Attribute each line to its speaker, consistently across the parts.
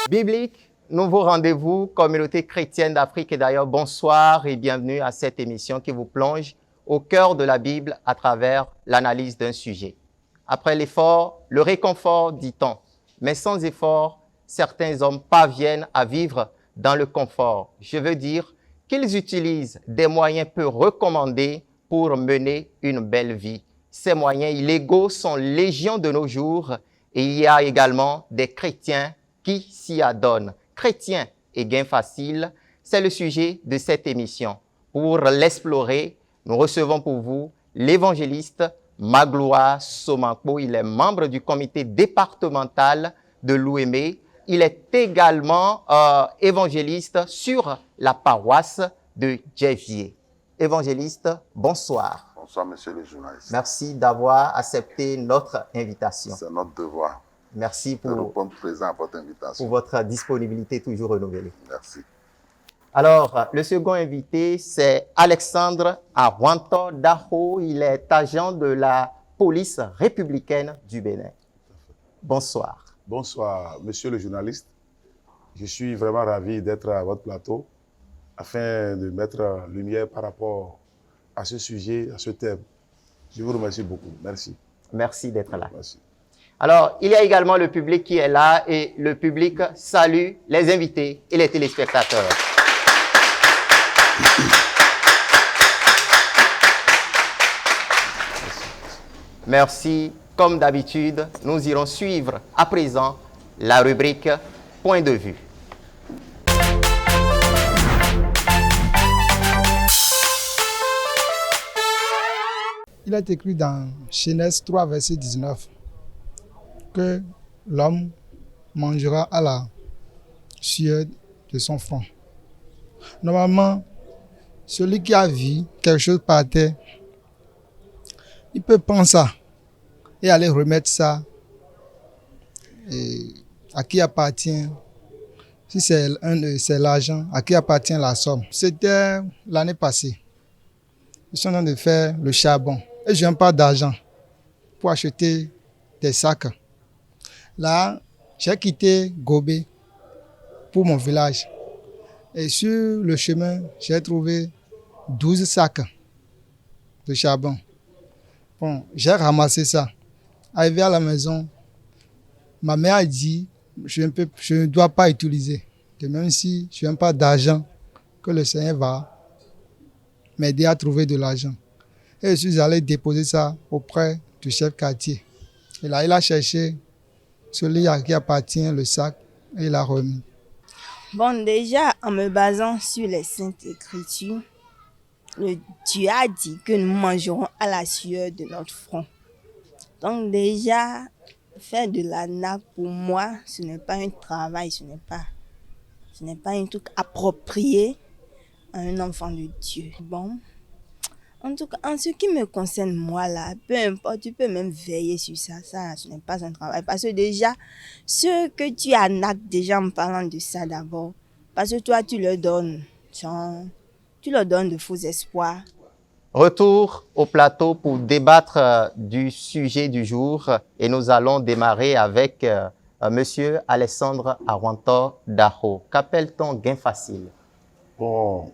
Speaker 1: Biblique, nouveau rendez-vous, communauté chrétienne d'Afrique et d'ailleurs, bonsoir et bienvenue à cette émission qui vous plonge au cœur de la Bible à travers l'analyse d'un sujet. Après l'effort, le réconfort, dit-on. Mais sans effort, certains hommes parviennent à vivre dans le confort. Je veux dire qu'ils utilisent des moyens peu recommandés pour mener une belle vie. Ces moyens illégaux sont légion de nos jours et il y a également des chrétiens qui s'y adonnent. Chrétiens et gain facile, c'est le sujet de cette émission. Pour l'explorer, nous recevons pour vous l'évangéliste Magloire Somakpo. Il est membre du comité départemental de l'Ouémé. Il est également évangéliste sur la paroisse de Djevier. Évangéliste, bonsoir.
Speaker 2: Bonsoir, monsieur le journaliste.
Speaker 1: Merci d'avoir accepté notre invitation.
Speaker 2: C'est notre devoir.
Speaker 1: Merci
Speaker 2: de répondre présent à votre invitation.
Speaker 1: Pour votre disponibilité toujours renouvelée.
Speaker 2: Merci.
Speaker 1: Alors, le second invité, c'est Alexandre Arwanto Daho. Il est agent de la police républicaine du Bénin. Bonsoir.
Speaker 3: Bonsoir, monsieur le journaliste. Je suis vraiment ravi d'être à votre plateau afin de mettre lumière par rapport à ce sujet, à ce thème. Je vous remercie beaucoup. Merci.
Speaker 1: Merci d'être là.
Speaker 3: Merci.
Speaker 1: Alors, il y a également le public qui est là et le public salue les invités et les téléspectateurs. Merci. Comme d'habitude, nous irons suivre à présent la rubrique Point de vue.
Speaker 4: Il est écrit dans Genèse 3, verset 19, que l'homme mangera à la sueur de son front. Normalement, celui qui a vu quelque chose par terre, il peut prendre ça et aller remettre ça à qui appartient, si c'est l'argent, à qui appartient la somme. C'était l'année passée. Ils sont en train de faire le charbon. Et je n'ai pas d'argent pour acheter des sacs. Là, j'ai quitté Gobé pour mon village. Et sur le chemin, j'ai trouvé 12 sacs de charbon. Bon, j'ai ramassé ça. Arrivé à la maison, ma mère a dit je ne dois pas utiliser. Que même si je n'ai pas d'argent, que le Seigneur va m'aider à trouver de l'argent. Et je suis allé déposer ça auprès du chef quartier. Et là, il a cherché celui à qui appartient le sac et il a remis.
Speaker 5: Bon, déjà, en me basant sur les Saintes Écritures, Dieu a dit que nous mangerons à la sueur de notre front. Donc déjà, faire de la nappe, pour moi, ce n'est pas un travail, ce n'est pas un truc approprié à un enfant de Dieu. Bon, en tout cas, en ce qui me concerne, moi là, peu importe, tu peux même veiller sur ça, ce n'est pas un travail. Parce que déjà, ce que tu as déjà en parlant de ça d'abord, parce que toi, tu leur donnes de faux espoirs.
Speaker 1: Retour au plateau pour débattre du sujet du jour et nous allons démarrer avec monsieur Alexandre Arwanto Daho. Qu'appelle-t-on gain facile?
Speaker 3: Bon,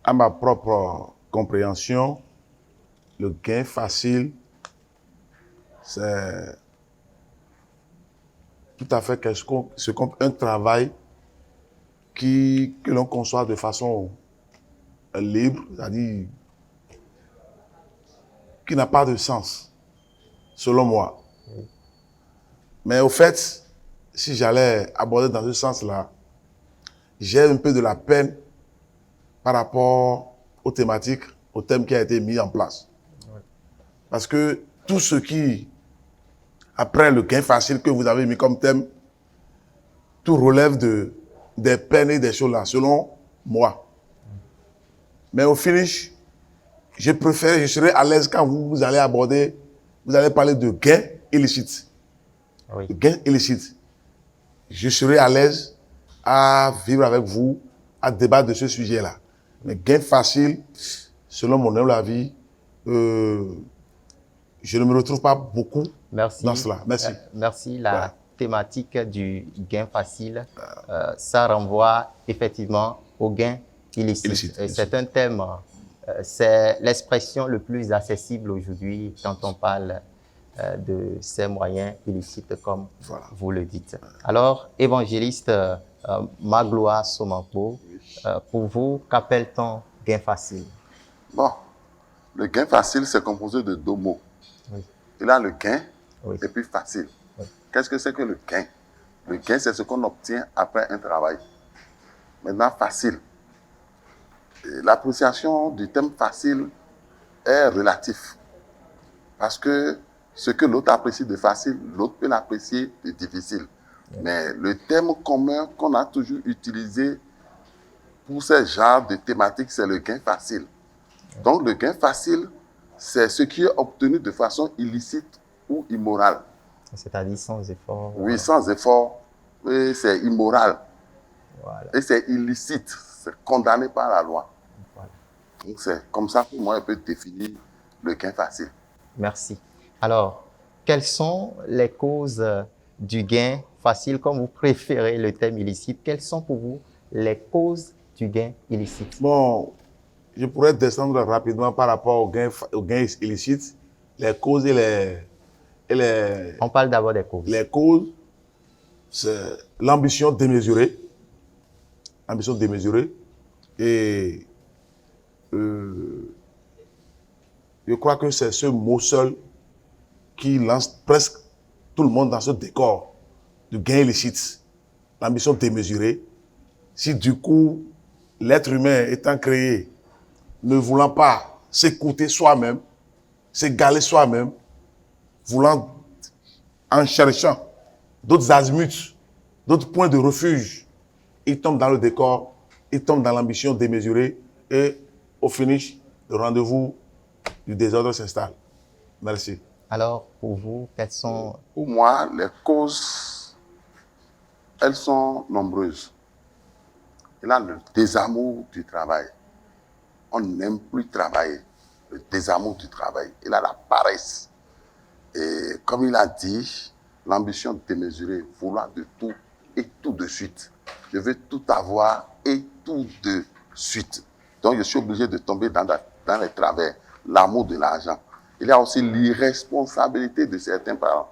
Speaker 3: à ma propre compréhension, le gain facile, c'est tout à fait un travail que l'on conçoit de façon libre, c'est-à-dire qui n'a pas de sens, selon moi. Mais au fait, si j'allais aborder dans ce sens-là, j'ai un peu de la peine par rapport aux thématiques, au thème qui a été mis en place. Parce que tout ce qui, après le gain facile que vous avez mis comme thème, tout relève des peines et des choses là, selon moi. Mais au finish, je serai à l'aise quand vous allez aborder, vous allez parler de gain illicite.
Speaker 1: Oui.
Speaker 3: De gain illicite. Je serai à l'aise à vivre avec vous, à débattre de ce sujet-là. Mais gain facile, selon mon humble avis, je ne me retrouve pas beaucoup dans cela. Merci.
Speaker 1: Merci. La thématique du gain facile, ça renvoie effectivement au gain illicite. Et c'est un thème, c'est l'expression le plus accessible aujourd'hui quand on parle de ces moyens illicites, comme vous le dites. Alors, évangéliste Magloire Somapo, pour vous, qu'appelle-t-on gain facile?
Speaker 2: Bon, le gain facile, c'est composé de deux mots.
Speaker 1: Oui.
Speaker 2: Il a le gain
Speaker 1: Oui.
Speaker 2: et puis facile.
Speaker 1: Oui.
Speaker 2: Qu'est-ce que c'est que le gain? Le gain, c'est ce qu'on obtient après un travail. Maintenant, facile. L'appréciation du thème facile est relatif. Parce que ce que l'autre apprécie de facile, l'autre peut l'apprécier de difficile. Mais le thème commun qu'on a toujours utilisé pour ce genre de thématique, c'est le gain facile. Donc, le gain facile, c'est ce qui est obtenu de façon illicite ou immorale.
Speaker 1: C'est-à-dire sans effort.
Speaker 2: Oui, sans effort, et c'est immoral.
Speaker 1: Voilà.
Speaker 2: Et c'est illicite, c'est condamné par la loi.
Speaker 1: Voilà.
Speaker 2: Donc, c'est comme ça que moi, je peux définir le gain facile.
Speaker 1: Merci. Alors, quelles sont les causes du gain facile, comme vous préférez le thème illicite? Quelles sont pour vous les causes du gain illicite?
Speaker 3: Bon, je pourrais descendre rapidement par rapport au gain illicite, les causes et les
Speaker 1: On parle d'abord des causes.
Speaker 3: Les causes, c'est l'ambition démesurée. Ambition démesurée. Et je crois que c'est ce mot seul qui lance presque tout le monde dans ce décor du gain illicite. L'ambition démesurée. Si du coup, l'être humain étant créé, ne voulant pas s'écouter soi-même, s'égaler soi-même, voulant, en cherchant d'autres azimuts, d'autres points de refuge, il tombe dans le décor, il tombe dans l'ambition démesurée et au finish, le rendez-vous du désordre s'installe. Merci.
Speaker 1: Alors, pour vous, quelles sont...
Speaker 2: Pour moi, les causes, elles sont nombreuses. Il y a le désamour du travail. On n'aime plus travailler. Le désamour du travail. Il y a la paresse. Et comme il a dit, l'ambition démesurée, vouloir de tout et tout de suite. Je veux tout avoir et tout de suite. Donc je suis obligé de tomber dans les travers. L'amour de l'argent. Il y a aussi l'irresponsabilité de certains parents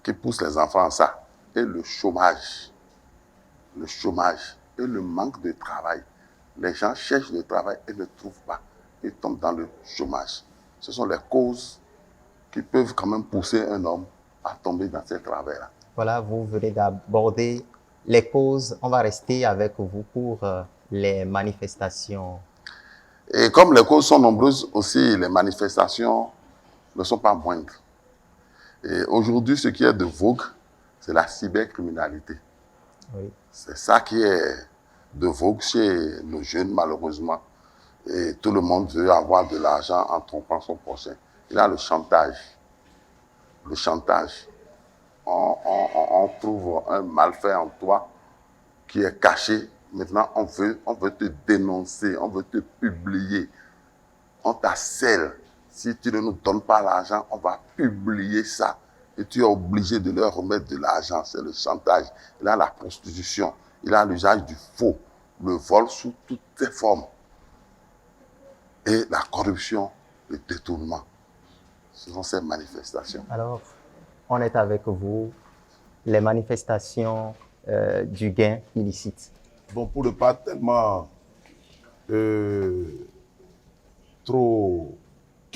Speaker 2: qui poussent les enfants à ça. Et le chômage. Le chômage et le manque de travail. Les gens cherchent le travail et ne trouvent pas. Ils tombent dans le chômage. Ce sont les causes qui peuvent quand même pousser un homme à tomber dans ces travers-là.
Speaker 1: Voilà, vous venez d'aborder les causes. On va rester avec vous pour les manifestations.
Speaker 2: Et comme les causes sont nombreuses aussi, les manifestations ne sont pas moindres. Et aujourd'hui, ce qui est de vogue, c'est la cybercriminalité.
Speaker 1: Oui.
Speaker 2: C'est ça qui est de vogue chez nos jeunes, malheureusement. Et tout le monde veut avoir de l'argent en trompant son prochain. Il y a le chantage. Le chantage. On trouve un malfait en toi qui est caché. Maintenant, on veut te dénoncer, on veut te publier. On t'harcèle. Si tu ne nous donnes pas l'argent, on va publier ça. Et tu es obligé de leur remettre de l'argent. C'est le chantage. Il y a la prostitution. Il y a l'usage du faux. Le vol sous toutes ses formes. Et la corruption, le détournement. Ce sont ces manifestations.
Speaker 1: Alors, on est avec vous. Les manifestations du gain illicite.
Speaker 3: Bon, pour ne pas tellement trop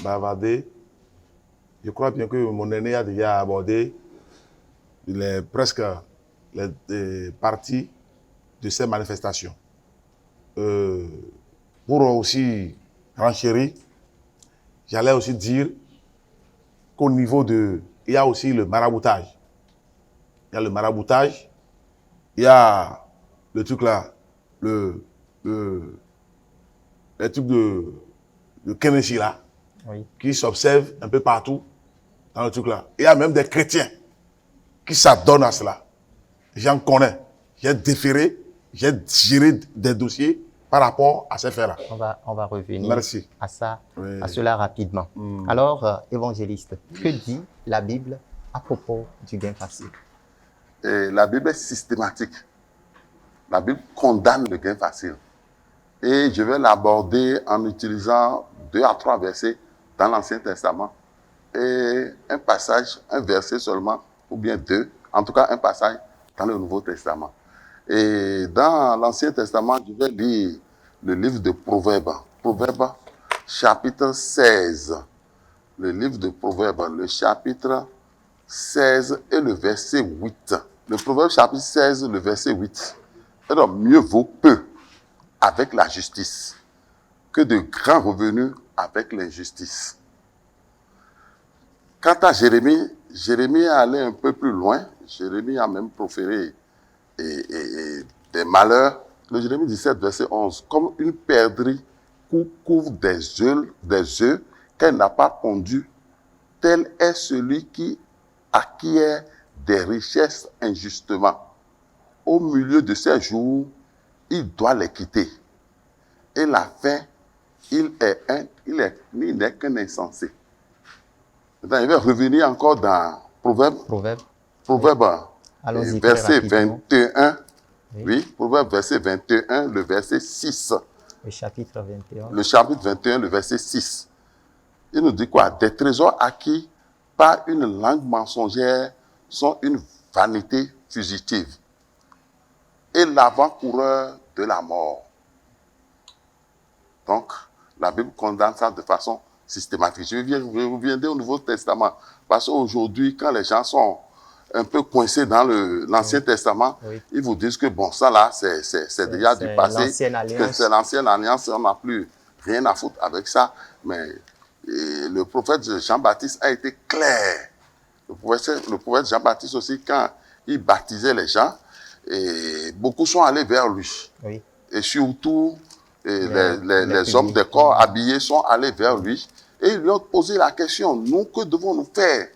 Speaker 3: bavarder, je crois bien que mon aîné a déjà abordé presque les parties de ces manifestations. Pour aussi renchérir, j'allais aussi dire qu'au niveau il y a aussi le maraboutage. Il y a le maraboutage, il y a le truc là, le truc de Keneshi là,
Speaker 1: Oui.
Speaker 3: qui s'observe un peu partout dans le truc là. Il y a même des chrétiens qui s'adonnent à cela. J'en connais. J'ai déféré, j'ai géré des dossiers par rapport à ces faits-là.
Speaker 1: On va revenir
Speaker 3: Merci.
Speaker 1: à ça,
Speaker 3: Oui.
Speaker 1: à cela rapidement. Alors, évangéliste, que dit la Bible à propos du gain facile?
Speaker 2: Et la Bible est systématique. La Bible condamne le gain facile. Et je vais l'aborder en utilisant 2 à 3 versets dans l'Ancien Testament et un passage, un verset seulement, ou bien 2, en tout cas un passage dans le Nouveau Testament. Et dans l'Ancien Testament, je vais lire le livre de Proverbes. Proverbes, chapitre 16. Le livre de Proverbes, le chapitre 16 et le verset 8. Le Proverbe, chapitre 16, le verset 8. Alors, mieux vaut peu avec la justice que de grands revenus avec l'injustice. Quant à Jérémie, Jérémie allait un peu plus loin. Jérémie a même proféré des malheurs. Le Jérémie 17, verset 11. Comme une perdrix couvre des œufs qu'elle n'a pas pondus, tel est celui qui acquiert des richesses injustement. Au milieu de ses jours, il doit les quitter. Et la fin, il n'est qu'un insensé. Maintenant, il va revenir encore dans Proverbe,
Speaker 1: Allons-y,
Speaker 2: verset
Speaker 1: très rapidement.
Speaker 2: 21.
Speaker 1: Oui.
Speaker 2: Oui, Proverbe, verset 21, le verset 6.
Speaker 1: Le chapitre 21.
Speaker 2: Le chapitre 21, le verset 6. Il nous dit quoi? Des trésors acquis par une langue mensongère sont une vanité fugitive et l'avant-coureur de la mort. Donc, la Bible condamne ça de façon systématique. Je reviendrai au Nouveau Testament, parce qu'aujourd'hui, quand les gens sont un peu coincés dans l'Ancien Testament,
Speaker 1: Oui.
Speaker 2: ils vous disent que bon, ça là, c'est déjà du passé,
Speaker 1: l'ancienne alliance.
Speaker 2: que c'est l'ancienne alliance, on n'a plus rien à foutre avec ça. Mais le prophète Jean-Baptiste a été clair. Le prophète Jean-Baptiste aussi, quand il baptisait les gens, et beaucoup sont allés vers lui.
Speaker 1: Oui.
Speaker 2: Et surtout, les
Speaker 1: publics.
Speaker 2: hommes des corps habillés sont allés vers lui et ils lui ont posé la question, nous, que devons-nous faire?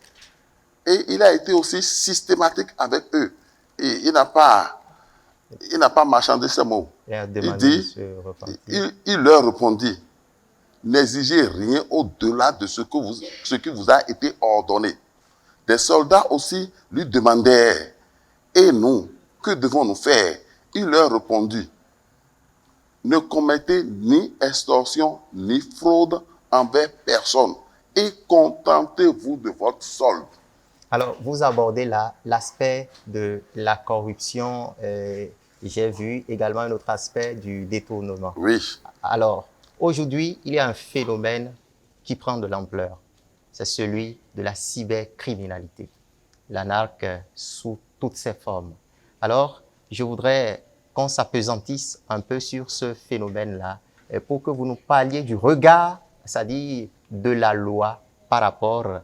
Speaker 2: Et il a été aussi systématique avec eux. Et il n'a pas marchandé ses mots. Il dit, il leur répondit, n'exigez rien au-delà de ce qui vous a été ordonné. Des soldats aussi lui demandèrent, et nous, que devons-nous faire? Il leur répondit, ne commettez ni extorsion ni fraude envers personne et contentez-vous de votre solde.
Speaker 1: Alors, vous abordez l'aspect de la corruption. J'ai vu également un autre aspect du détournement.
Speaker 2: Oui.
Speaker 1: Alors, aujourd'hui, il y a un phénomène qui prend de l'ampleur. C'est celui de la cybercriminalité. La narque sous toutes ses formes. Alors, je voudrais qu'on s'appesantisse un peu sur ce phénomène-là pour que vous nous parliez du regard, c'est-à-dire de la loi par rapport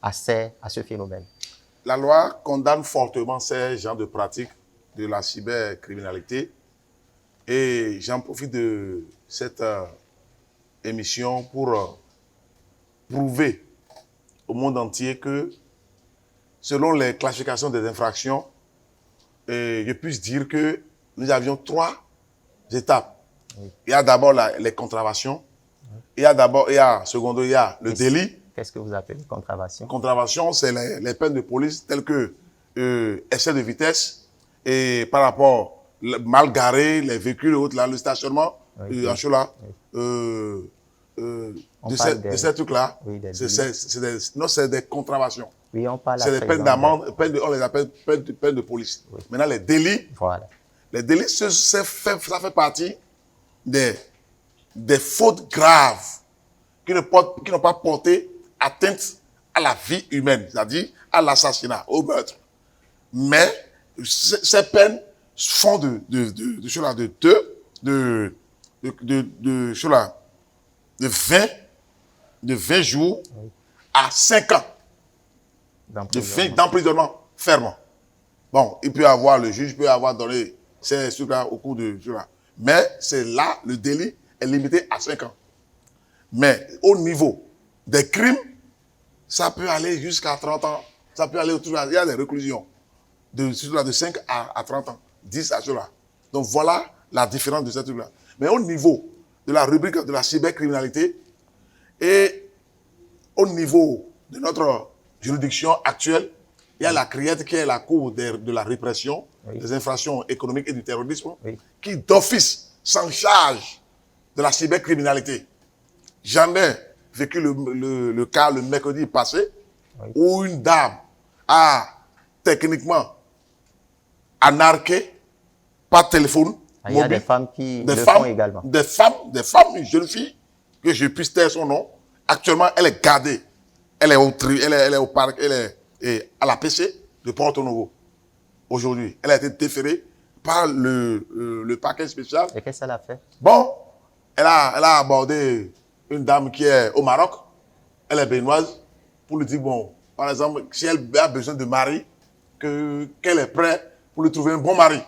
Speaker 1: à ce phénomène.
Speaker 3: La loi condamne fortement ces genres de pratiques de la cybercriminalité. Et j'en profite de cette émission pour prouver au monde entier que, selon les classifications des infractions, je puisse dire que nous avions 3 étapes. Oui. Il y a d'abord les contraventions. Oui. Il y a secondo, il y a le délit.
Speaker 1: Qu'est-ce que vous appelez contravention?
Speaker 3: Contravention, c'est les peines de police telles que excès de vitesse et par rapport mal garé, les véhicules et autres, là, le stationnement,
Speaker 1: oui,
Speaker 3: en chose là, de ces trucs-là, oui, c'est des contraventions.
Speaker 1: Oui, on parle
Speaker 3: c'est des peines d'amende, on les appelle peines de police. Oui. Maintenant, les délits,
Speaker 1: voilà.
Speaker 3: Les délits, ça fait partie des fautes graves qui n'ont pas porté atteinte à la vie humaine, c'est-à-dire à l'assassinat, au meurtre. Mais ces peines font de 20 jours à 5 ans d'emprisonnement ferme. Bon, le juge peut avoir donné ces trucs-là au cours de cela. Mais c'est là, le délit est limité à 5 ans. Mais au niveau des crimes, ça peut aller jusqu'à 30 ans. Ça peut aller autour, il y a des réclusions de 5 à 30 ans, 10 à cela. Donc voilà la différence de ces trucs-là. Mais au niveau de la rubrique de la cybercriminalité et au niveau de notre juridiction actuelle, Il y a la CRIET qui est la Cour de la répression
Speaker 1: Oui.
Speaker 3: des infractions économiques et du terrorisme,
Speaker 1: Oui.
Speaker 3: qui d'office s'en charge de la cybercriminalité. J'en ai vécu le cas le mercredi passé,
Speaker 1: Oui.
Speaker 3: où une dame a techniquement anarqué par téléphone
Speaker 1: Ah, il y a
Speaker 3: mobile,
Speaker 1: des femmes qui
Speaker 3: des
Speaker 1: le
Speaker 3: femmes,
Speaker 1: font également.
Speaker 3: des femmes, une jeune fille, que je puisse taire son nom. Actuellement, elle est gardée. Elle est elle est au parc, elle est à la PC de Porto Novo. Aujourd'hui, elle a été déférée par le parquet spécial.
Speaker 1: Et qu'est-ce qu'elle a fait?
Speaker 3: Bon, elle a abordé une dame qui est au Maroc. Elle est béninoise pour lui dire, bon, par exemple, si elle a besoin de mari, qu'elle est prête pour lui trouver un bon mari.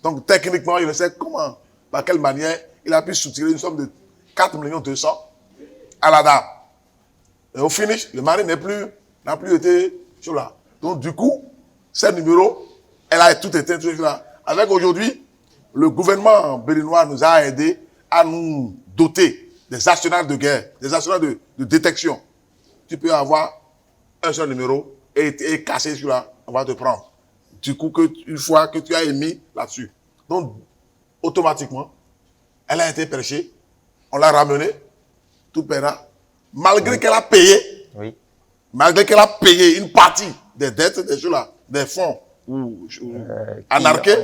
Speaker 3: Donc, techniquement, il sait comment, par quelle manière, il a pu soutirer une somme de 4 200 000 à la dame. Et au finish, le mari n'a plus été sur là. Donc, du coup, ce numéro, elle a tout été sur là. Avec aujourd'hui, le gouvernement béninois nous a aidés à nous doter des arsenals de guerre, des arsenals de détection. Tu peux avoir un seul numéro et casser sur là, on va te prendre. Du coup, une fois que tu as émis là-dessus. Donc, automatiquement, elle a été perchée, on l'a ramenée, tout paiera, malgré qu'elle a payé,
Speaker 1: Oui.
Speaker 3: malgré qu'elle a payé une partie des dettes, des choses là, des fonds anarqués,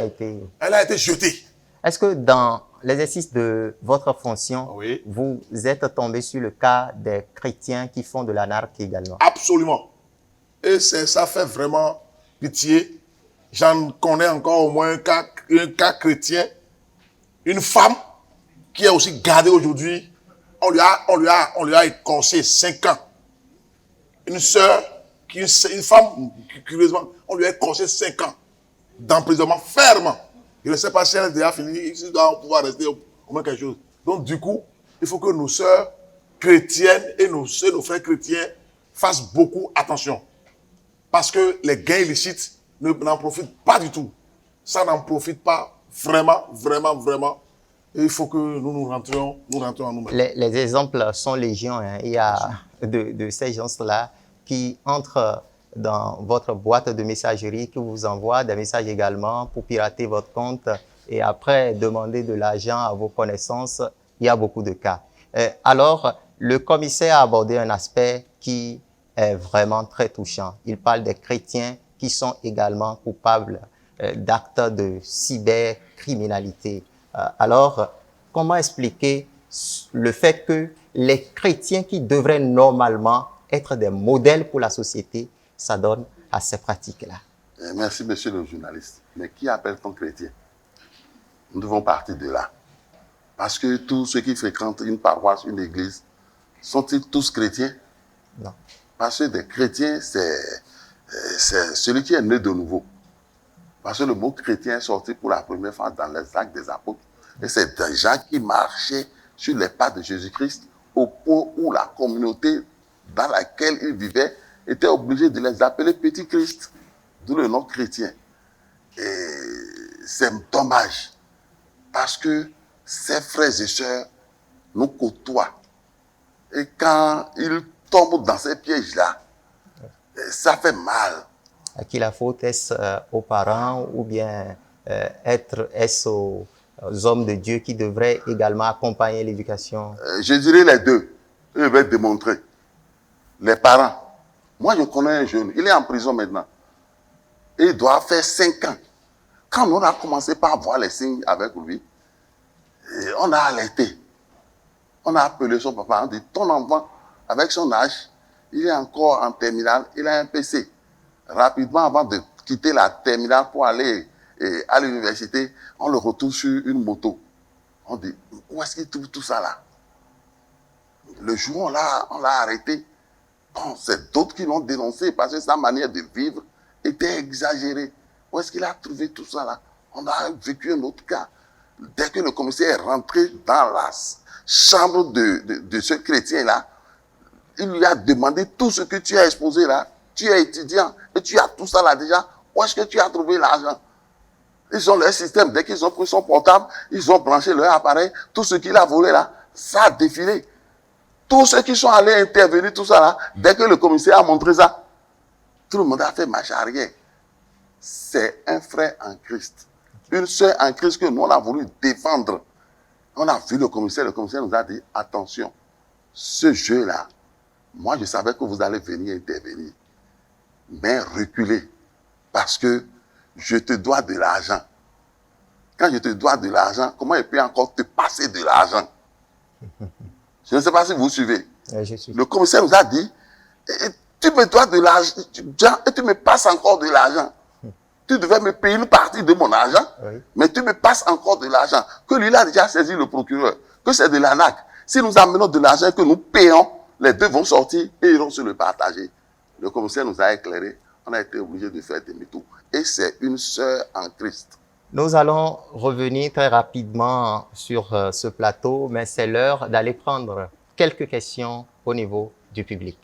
Speaker 3: elle a été jetée.
Speaker 1: Est-ce que dans l'exercice de votre fonction,
Speaker 3: Oui.
Speaker 1: vous êtes tombé sur le cas des chrétiens qui font de l'anarchie également?
Speaker 3: Absolument. Et ça fait vraiment pitié. J'en connais encore au moins un cas chrétien. Une femme qui est aussi gardée aujourd'hui. On lui a écorché 5 ans. Une sœur, une femme, curieusement, on lui a écorché 5 ans d'emprisonnement ferme. Je ne sais pas si elle a déjà fini, si elle doit pouvoir rester au moins quelque chose. Donc, du coup, il faut que nos sœurs chrétiennes et nos frères chrétiens fassent beaucoup attention. Parce que les gains illicites n'en profitent pas du tout. Ça n'en profite pas vraiment, vraiment, vraiment. Et il faut que nous rentrions en nous-mêmes.
Speaker 1: Les exemples sont légion. Hein. Il y a de ces gens-là qui entrent dans votre boîte de messagerie, qui vous envoient des messages également pour pirater votre compte et après demander de l'argent à vos connaissances. Il y a beaucoup de cas. Alors, le commissaire a abordé un aspect qui est vraiment très touchant. Il parle des chrétiens qui sont également coupables d'actes de cybercriminalité. Alors, comment expliquer le fait que les chrétiens qui devraient normalement être des modèles pour la société s'adonnent à ces pratiques-là?
Speaker 2: Merci, monsieur le journaliste. Mais qui appelle-t-on chrétien? Nous devons partir de là. Parce que tous ceux qui fréquentent une paroisse, une église, sont-ils tous chrétiens?
Speaker 1: Non.
Speaker 2: Parce que des chrétiens, c'est celui qui est né de nouveau. Parce que le mot chrétien est sorti pour la première fois dans les Actes des Apôtres. Et c'est des gens qui marchaient sur les pas de Jésus-Christ au point où la communauté dans laquelle ils vivaient était obligée de les appeler petits Christ. D'où le nom chrétien. Et c'est dommage. Parce que ces frères et sœurs nous côtoient. Et quand ils tombent dans ces pièges-là, ça fait mal.
Speaker 1: À qui la faute? Est-ce aux parents ou bien est-ce aux hommes de Dieu qui devraient également accompagner l'éducation?
Speaker 2: Je dirais les deux. Je vais démontrer. Les parents. Moi, je connais un jeune. Il est en prison maintenant. Et il doit faire 5 ans. Quand on a commencé par voir les signes avec lui, on a alerté. On a appelé son papa. On dit, ton enfant, avec son âge, il est encore en terminale, il a un PC. Rapidement, avant de quitter la terminale pour aller à l'université, on le retrouve sur une moto. On dit, où est-ce qu'il trouve tout ça là? Le jour où on l'a arrêté, bon, c'est d'autres qui l'ont dénoncé parce que sa manière de vivre était exagérée. Où est-ce qu'il a trouvé tout ça là? On a vécu un autre cas. Dès que le commissaire est rentré dans la chambre de ce chrétien-là, il lui a demandé tout ce que tu as exposé là. Tu es étudiant et tu as tout ça là déjà. Où est-ce que tu as trouvé l'argent? Ils ont leur système. Dès qu'ils ont pris son portable, ils ont branché leur appareil. Tout ce qu'il a volé là, ça a défilé. Tous ceux qui sont allés intervenir, tout ça là, dès que le commissaire a montré ça, Tout le monde a fait marche arrière. C'est un frère en Christ. Une sœur en Christ que nous, on a voulu défendre. On a vu le commissaire nous a dit, attention, ce jeu-là, moi je savais que vous allez venir intervenir. Mais reculez, parce que je te dois de l'argent. Quand je te dois de l'argent, comment je peux encore te passer de l'argent? Je ne sais pas si vous suivez.
Speaker 1: Je suis.
Speaker 2: Le commissaire nous a dit, tu me dois de l'argent et tu me passes encore de l'argent. Tu devais me payer une partie de mon argent,
Speaker 1: Oui.
Speaker 2: mais tu me passes encore de l'argent. Que lui, il a déjà saisi le procureur, que c'est de l'arnaque. Si nous amenons de l'argent et que nous payons, les deux vont sortir et iront se le partager. Le commissaire nous a éclairé, on a été obligé de faire demi-tour. Et c'est une sœur en Christ.
Speaker 1: Nous allons revenir très rapidement sur ce plateau, mais c'est l'heure d'aller prendre quelques questions au niveau du public.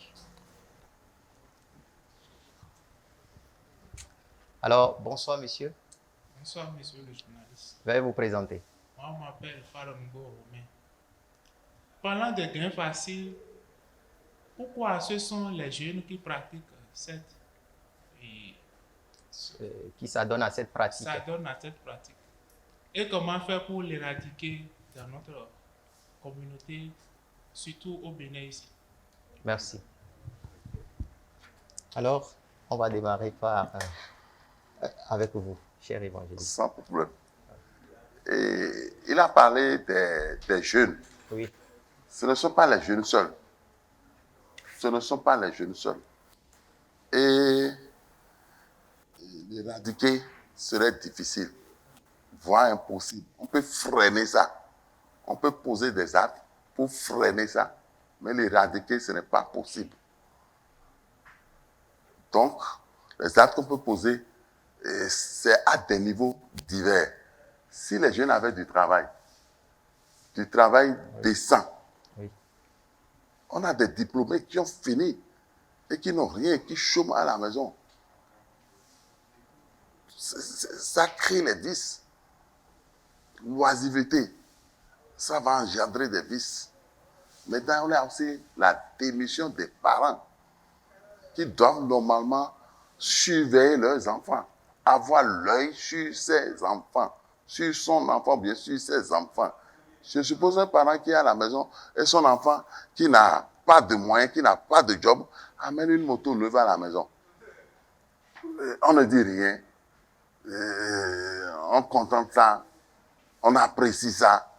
Speaker 1: Alors, bonsoir monsieur,
Speaker 6: Bonsoir, monsieur le journaliste.
Speaker 1: veuillez vous présenter.
Speaker 6: Moi, je m'appelle Farongo Romain. Parlant de gains faciles, pourquoi ce sont les jeunes qui pratiquent cette et
Speaker 1: Qui s'adonne à cette pratique.
Speaker 6: s'adonnent à cette pratique? Et comment faire pour l'éradiquer dans notre communauté, surtout au Bénin ici?
Speaker 1: Merci. Alors, on va démarrer avec vous, cher évangéliste.
Speaker 2: Sans problème. Et il a parlé des jeunes.
Speaker 1: Oui,
Speaker 2: Ce ne sont pas les jeunes seuls. Ce ne sont pas les jeunes seuls. Et l'éradiquer serait difficile, voire impossible. On peut freiner ça. On peut poser des actes pour freiner ça. Mais l'éradiquer, ce n'est pas possible. Donc, les actes qu'on peut poser, c'est à des niveaux divers. Si les jeunes avaient du travail décent,
Speaker 1: oui.
Speaker 2: on a des diplômés qui ont fini et qui n'ont rien, qui chôment à la maison. Ça crée les vices. L'oisiveté, ça va engendrer des vices. Maintenant, on a aussi la démission des parents qui doivent normalement surveiller leurs enfants, avoir l'œil sur ses enfants, sur son enfant, bien sûr, ses enfants. Je suppose un parent qui est à la maison et son enfant qui n'a pas de moyens, qui n'a pas de job, amène une moto neuve à la maison. On ne dit rien. On contente ça, on apprécie ça.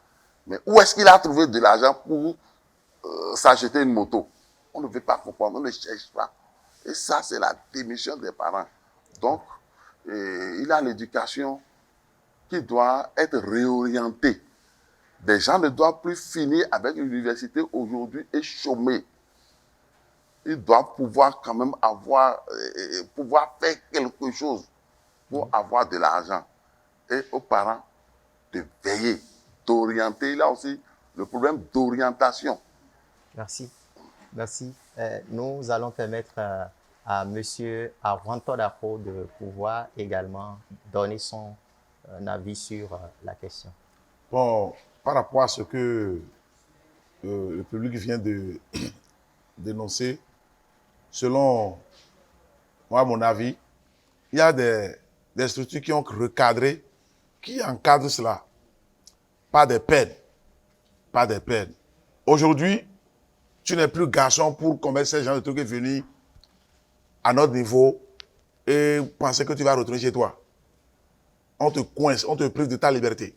Speaker 2: Mais où est-ce qu'il a trouvé de l'argent pour s'acheter une moto? On ne veut pas comprendre, on ne cherche pas. Et ça, c'est la démission des parents. Donc, il a l'éducation qui doit être réorientée. Des gens ne doivent plus finir avec l'université aujourd'hui et chômer. Ils doivent pouvoir quand même pouvoir faire quelque chose pour avoir de l'argent. Et aux parents de veiller, d'orienter. Il y a aussi le problème d'orientation.
Speaker 1: Merci. Merci. Nous allons permettre à M. Arwanto Dako de pouvoir également donner son avis sur la question.
Speaker 3: Bon, par rapport à ce que le public vient de dénoncer, selon moi, mon avis, il y a des structures qui ont recadré, qui encadrent cela. Pas des peines. Pas des peines. Aujourd'hui, tu n'es plus garçon pour commettre ces genres de trucs et venir à notre niveau et penser que tu vas retourner chez toi. On te coince, on te prive de ta liberté.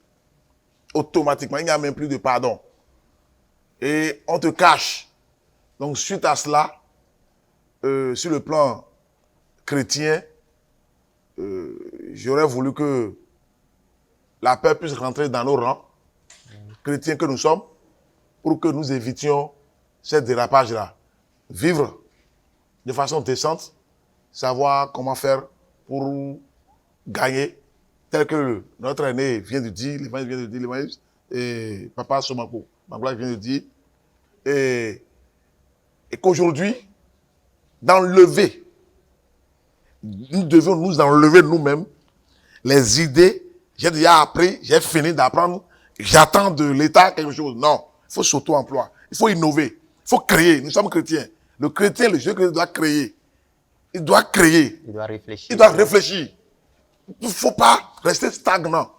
Speaker 3: Automatiquement, il n'y a même plus de pardon. Et on te cache. Donc, suite à cela, sur le plan chrétien, j'aurais voulu que la paix puisse rentrer dans nos rangs, chrétiens que nous sommes, pour que nous évitions ce dérapage-là. Vivre de façon décente, savoir comment faire pour gagner, tel que notre aîné vient de dire, l'évangile vient de dire, l'évangile, et Papa Somako, Mangla vient de dire, et qu'aujourd'hui, d'enlever, nous devons nous enlever nous-mêmes les idées. J'ai déjà appris, j'ai fini d'apprendre, j'attends de l'État quelque chose. Non, il faut s'auto-emploi, il faut innover, il faut créer. Nous sommes chrétiens. Le chrétien, le jeune chrétien doit créer. Il doit créer.
Speaker 1: Il doit réfléchir.
Speaker 3: Il doit réfléchir. Il ne faut pas rester stagnant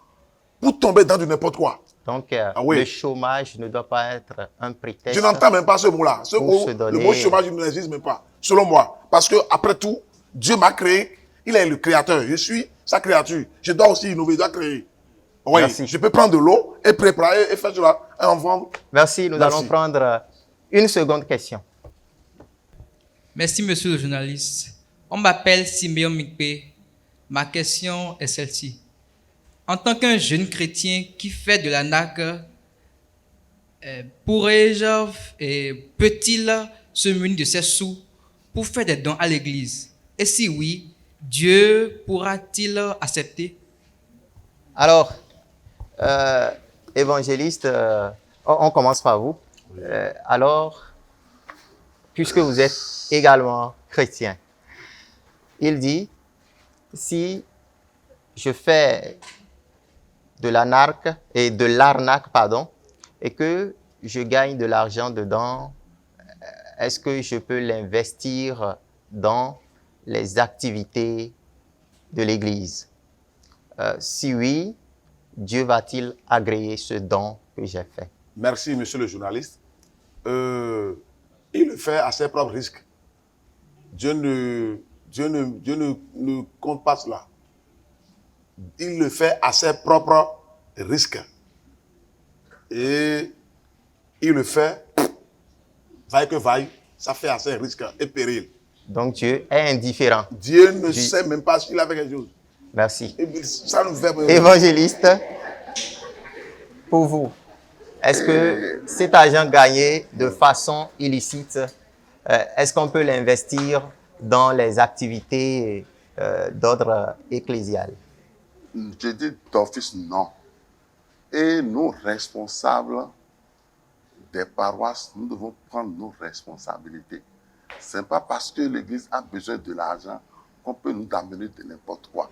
Speaker 3: pour tomber dans du n'importe quoi.
Speaker 1: Donc,
Speaker 3: oui.
Speaker 1: le chômage ne doit pas être un prétexte.
Speaker 3: Je n'entends même pas ce mot-là. Ce
Speaker 1: Pour
Speaker 3: mot,
Speaker 1: se donner-
Speaker 3: le mot chômage il n'existe même pas, selon moi. Parce que après tout, Dieu m'a créé. Il est le créateur. Je suis sa créature. Je dois aussi innover, je dois créer. Oui,
Speaker 1: Merci.
Speaker 3: je peux prendre de l'eau et préparer et faire cela et en vendre.
Speaker 1: Merci. Nous
Speaker 3: Merci.
Speaker 1: allons prendre une seconde question.
Speaker 7: Merci, monsieur le journaliste. On m'appelle Siméon Mikpe. Ma question est celle-ci. En tant qu'un jeune chrétien qui fait de la NAC, pourrais-je et peut-il se munir de ses sous pour faire des dons à l'église? Et si oui, Dieu pourra-t-il accepter?
Speaker 1: Alors, évangéliste, on commence par vous. Alors, puisque vous êtes également chrétien, il dit, si je fais de l'arnaque, et que je gagne de l'argent dedans, est-ce que je peux l'investir dans les activités de l'Église? Si oui, Dieu va-t-il agréer ce don que j'ai fait?
Speaker 3: Merci, monsieur le journaliste. Il le fait à ses propres risques. Dieu ne compte pas cela. Il le fait à ses propres risques. Et il le fait, vaille que vaille, ça fait à ses risques et périls.
Speaker 1: Donc Dieu est indifférent.
Speaker 3: Dieu ne
Speaker 1: Dieu-
Speaker 3: sait même pas s'il a fait quelque chose.
Speaker 1: Merci.
Speaker 3: Et ça nous fait...
Speaker 1: Évangéliste, pour vous, est-ce que cet argent gagné de façon illicite, est-ce qu'on peut l'investir dans les activités d'ordre ecclésial?
Speaker 2: Je dis d'office non. Et nous, responsables des paroisses, nous devons prendre nos responsabilités. Ce n'est pas parce que l'Église a besoin de l'argent qu'on peut nous amener de n'importe quoi.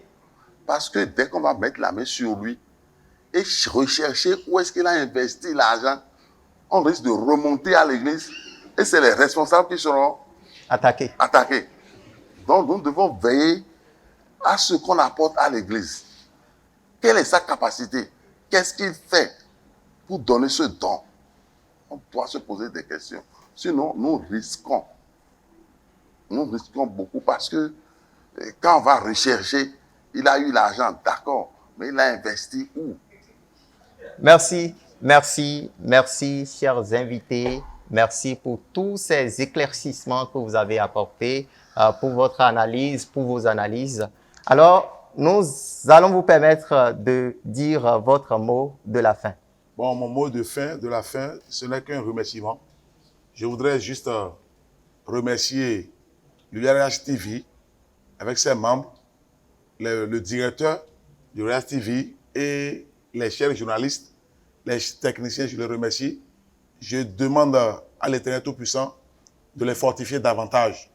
Speaker 2: Parce que dès qu'on va mettre la main sur lui et rechercher où est-ce qu'il a investi l'argent, on risque de remonter à l'Église et c'est les responsables qui seront
Speaker 1: Attaqué.
Speaker 2: attaqués. Donc nous devons veiller à ce qu'on apporte à l'Église. Quelle est sa capacité? Qu'est-ce qu'il fait pour donner ce don? On doit se poser des questions. Sinon, nous risquons. Nous risquons beaucoup parce que quand on va rechercher, il a eu l'argent, d'accord, mais il a investi où?
Speaker 1: Merci, merci, merci, chers invités. Merci pour tous ces éclaircissements que vous avez apportés, pour votre analyse, pour vos analyses. Alors, nous allons vous permettre de dire votre mot de la fin.
Speaker 3: Bon, mon mot de la fin, ce n'est qu'un remerciement. Je voudrais juste remercier l'URH TV avec ses membres, le directeur du URH TV et les chers journalistes, les techniciens, je les remercie. Je demande à l'Éternel Tout-Puissant de les fortifier davantage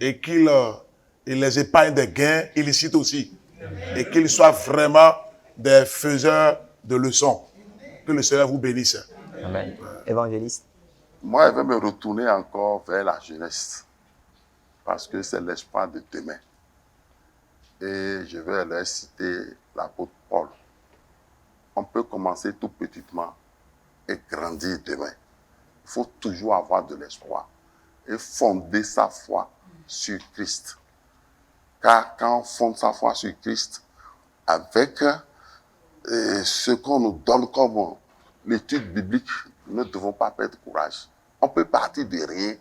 Speaker 3: et qu'il les épargne des gains illicites aussi et qu'ils soient vraiment des faiseurs de leçons. Que le Seigneur vous bénisse.
Speaker 1: Amen. Évangéliste.
Speaker 2: Moi, je vais me retourner encore vers la jeunesse parce que c'est l'espoir de demain. Et je vais leur citer l'apôtre Paul. On peut commencer tout petitement et grandir demain. Il faut toujours avoir de l'espoir et fonder sa foi sur Christ. Car quand on fonde sa foi sur Christ, avec ce qu'on nous donne comme l'étude biblique, nous ne devons pas perdre courage. On peut partir de rien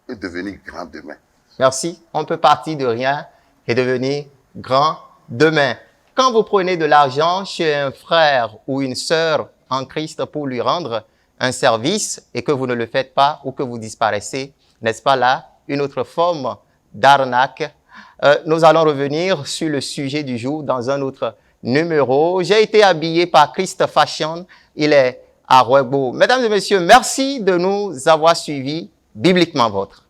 Speaker 2: et devenir grand demain.
Speaker 1: Merci. On peut partir de rien et devenir grand demain. Quand vous prenez de l'argent chez un frère ou une sœur en Christ pour lui rendre un service et que vous ne le faites pas ou que vous disparaissez, n'est-ce pas là une autre forme d'arnaque? Nous allons revenir sur le sujet du jour dans un autre numéro. J'ai été habillé par Christ Fashion. Il est à Rouerbeau. Mesdames et messieurs, merci de nous avoir suivis bibliquement votre.